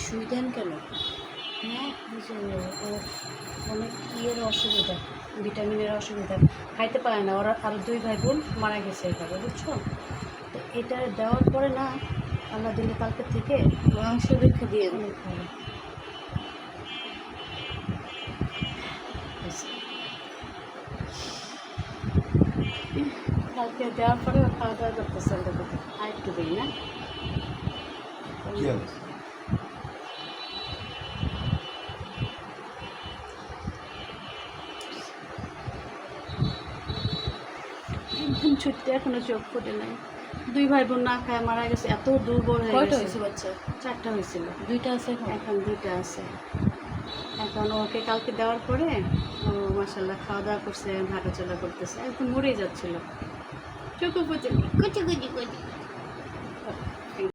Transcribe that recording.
শুই দেন কেন? হ্যাঁ, অনেক ইয়ের অসুবিধা, ভিটামিনের অসুবিধা, খাইতে পারে না। ওরা আরও 2 ভাই বোন মারা গেছে এইভাবে, বুঝছো? তো এটা দেওয়ার পরে না আল্লাহ দিলে কালকে থেকে মাংস রেখে দিয়ে অনেক ভালো কালকে দেওয়ার পরে খাওয়া দাওয়া করতেছে। আর একটু দিই না একদম ছুটতে এখনো চোখ ফুটে নাই। 2 ভাই বোন না খায় মারা গেছে, এত দুর্বল হয়ে কয়টা গেছে। হয়েছে বাচ্চা? 4টা হয়েছিল, 2টা আছে এখন? এখন 2টা আছে। এখন ওকে কালকে দেওয়ার পরে ও মাশাআল্লাহ খাওয়া দাওয়া করছে, হাঁটাচলা করতেছে, একদম মরেই যাচ্ছিল, চোখও ফুটে কুচি কুচি কুচি।